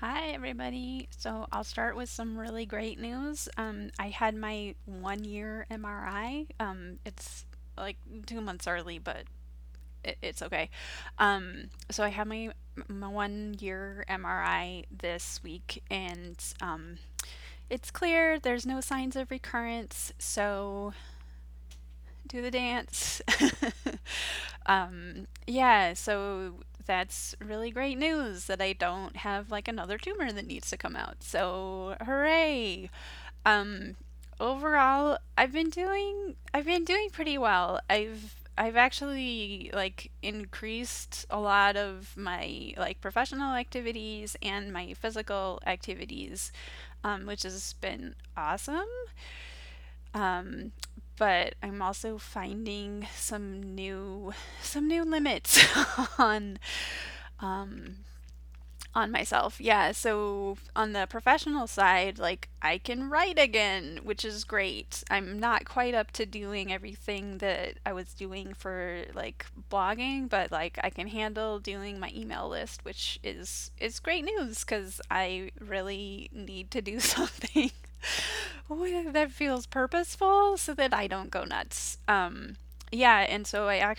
Hi, everybody. So I'll start with some really great news. I had my 1 year MRI. It's like 2 months early, but it's okay. So I had my 1 year MRI this week, and it's clear. There's no signs of recurrence. So do the dance. Yeah, so that's really great news that I don't have like another tumor that needs to come out. So hooray! Um, Overall, I've been doing pretty well. I've actually like increased a lot of my like professional activities and my physical activities, which has been awesome. Um, but I'm also finding some new limits on um on myself. Yeah, so on the professional side, like I can write again, which is great. I'm not quite up to doing everything that I was doing for like blogging, but like I can handle doing my email list, which is great news cuz I really need to do something that feels purposeful so that I don't go nuts. Yeah, and so I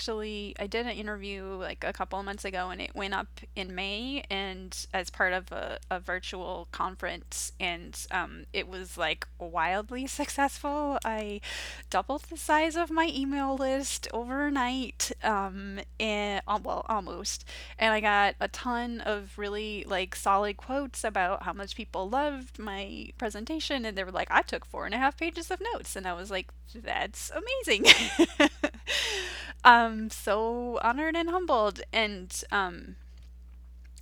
did an interview like a couple of months ago, and it went up in May, and as part of a virtual conference, and it was like wildly successful. I doubled the size of my email list overnight, and well, almost, and I got a ton of really like solid quotes about how much people loved my presentation, and they were like, "I took 4.5 pages of notes," and I was like, "That's amazing." So honored and humbled, and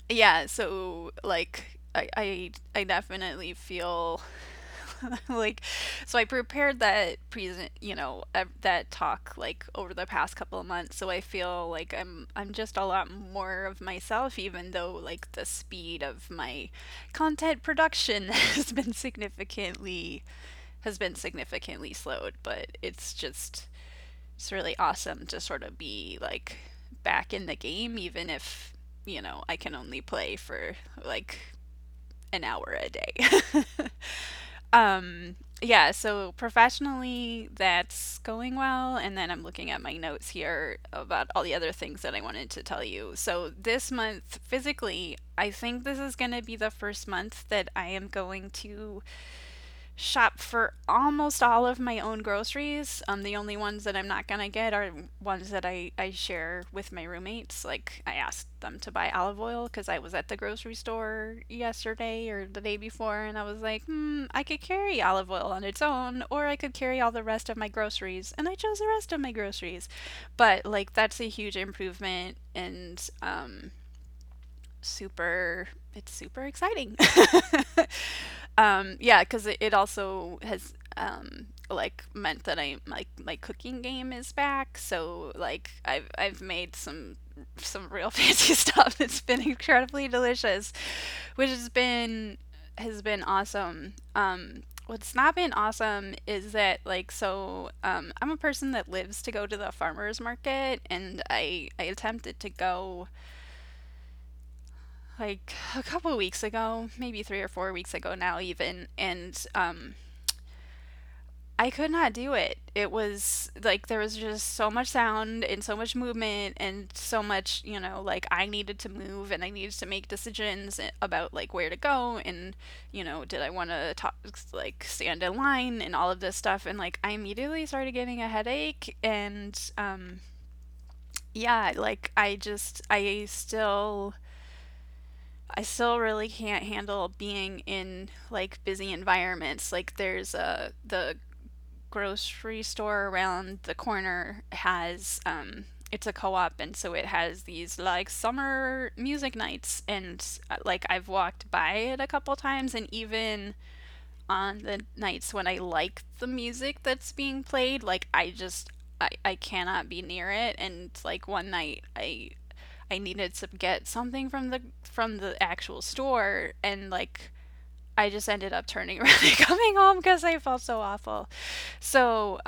yeah, so like I definitely feel like so I prepared that that talk like over the past couple of months, so I feel like I'm just a lot more of myself, even though like the speed of my content production has been significantly slowed, but it's really awesome to sort of be like back in the game, even if I can only play for like an hour a day. Yeah, so professionally, that's going well. And then I'm looking at my notes here about all the other things that I wanted to tell you. So this month, physically, I think this is going to be the first month that I am going to shop for almost all of my own groceries. The only ones that I'm not gonna get are ones that I share with my roommates. Like I asked them to buy olive oil because I was at the grocery store yesterday or the day before, and I was like, I could carry olive oil on its own, or I could carry all the rest of my groceries, and I chose the rest of my groceries. But like that's a huge improvement, and super it's super exciting. Yeah, because it also has like meant that I like my cooking game is back. So like I've made some real fancy stuff that's been incredibly delicious, which has been awesome. What's not been awesome is that like I'm a person that lives to go to the farmers market, and I attempted to go like a couple weeks ago, maybe 3 or 4 weeks ago now even, and I could not do it. It was like there was just so much sound and so much movement and so much, like I needed to move and I needed to make decisions about like where to go, and did I want to talk like stand in line and all of this stuff, and like I immediately started getting a headache, and yeah, like I still really can't handle being in like busy environments. Like there's the grocery store around the corner has it's a co-op, and so it has these like summer music nights, and like I've walked by it a couple times, and even on the nights when I like the music that's being played, like I cannot be near it. And like one night I needed to get something from the actual store, and like I just ended up turning around and coming home because I felt so awful. So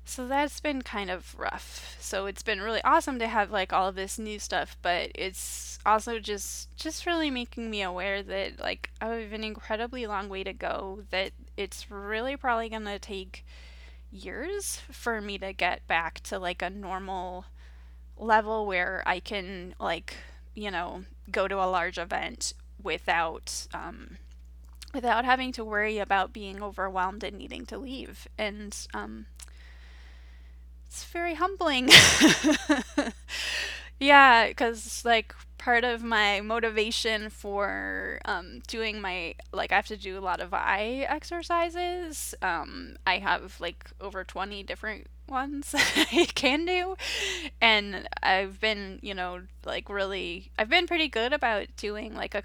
So that's been kind of rough. So it's been really awesome to have like all of this new stuff, but it's also just really making me aware that like I have an incredibly long way to go, that it's really probably going to take years for me to get back to like a normal level where I can like, go to a large event without without having to worry about being overwhelmed and needing to leave. And it's very humbling. Yeah, because like part of my motivation for doing my like I have to do a lot of eye exercises. I have like over 20 different ones that I can do, and I've been like really I've been pretty good about doing like a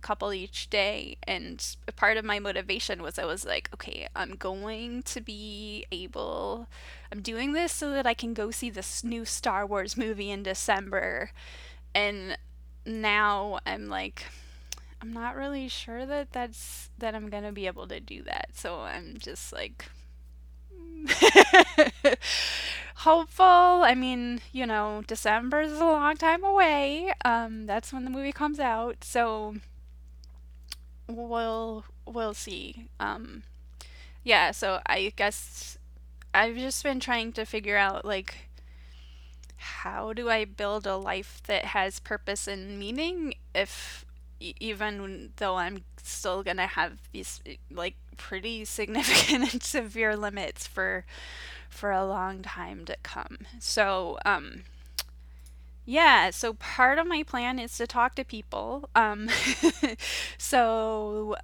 couple each day. And part of my motivation was I was like, okay, I'm doing this so that I can go see this new Star Wars movie in December. And now I'm like, I'm not really sure that I'm gonna be able to do that. So I'm just like hopeful. I mean, December is a long time away. That's when the movie comes out. So we'll see. Yeah, so I guess I've just been trying to figure out like how do I build a life that has purpose and meaning if even though I'm still gonna have these like pretty significant and severe limits for a long time to come. So yeah, so part of my plan is to talk to people. So,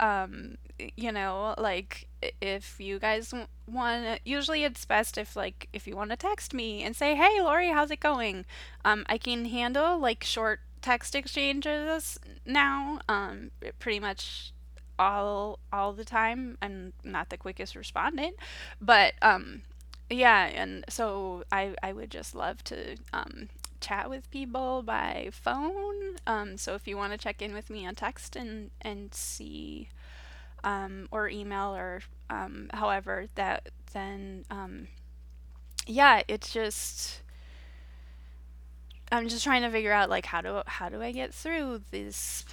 like if you guys want, usually it's best if like if you want to text me and say, "Hey, Lori, how's it going?" I can handle like short text exchanges now. Pretty much all the time. I'm not the quickest respondent, but yeah, and so I would just love to chat with people by phone. So if you want to check in with me on text and see or email or however that then yeah, it's just I'm just trying to figure out like how do I get through this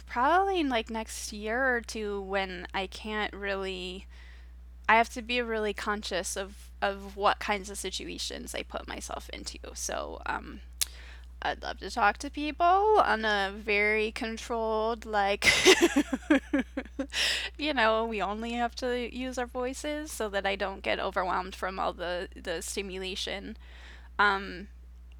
probably in like next year or two when I have to be really conscious of what kinds of situations I put myself into. So, I'd love to talk to people on a very controlled, like, we only have to use our voices so that I don't get overwhelmed from all the stimulation. Um,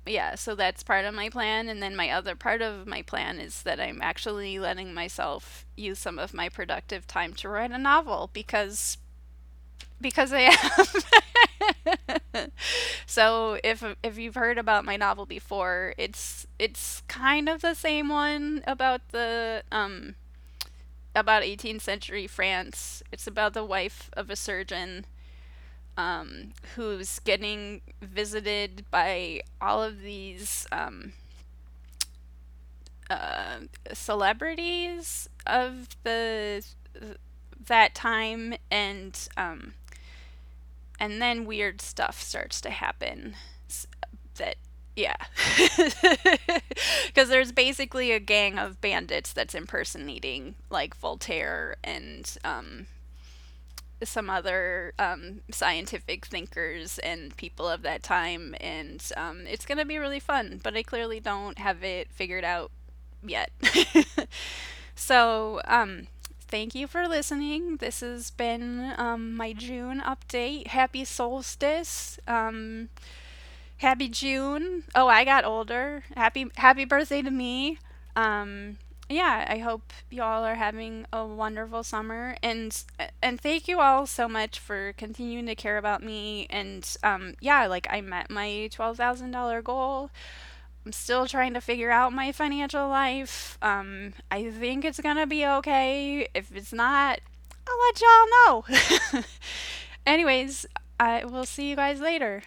yeah, so that's part of my plan. And then my other part of my plan is that I'm actually letting myself use some of my productive time to write a novel because I am. So if you've heard about my novel before, it's kind of the same one about the about 18th century France. It's about the wife of a surgeon who's getting visited by all of these uh, celebrities of the that time, and then weird stuff starts to happen. That yeah, because there's basically a gang of bandits that's impersonating like Voltaire and some other scientific thinkers and people of that time, and it's gonna be really fun. But I clearly don't have it figured out yet. So, thank you for listening. This has been my June update. Happy solstice. Happy June. Oh, I got older. Happy birthday to me. Um, yeah, I hope y'all are having a wonderful summer, and thank you all so much for continuing to care about me. And yeah, like I met my $12,000 goal. I'm still trying to figure out my financial life. I think it's gonna be okay. If it's not, I'll let y'all know. Anyways, I will see you guys later.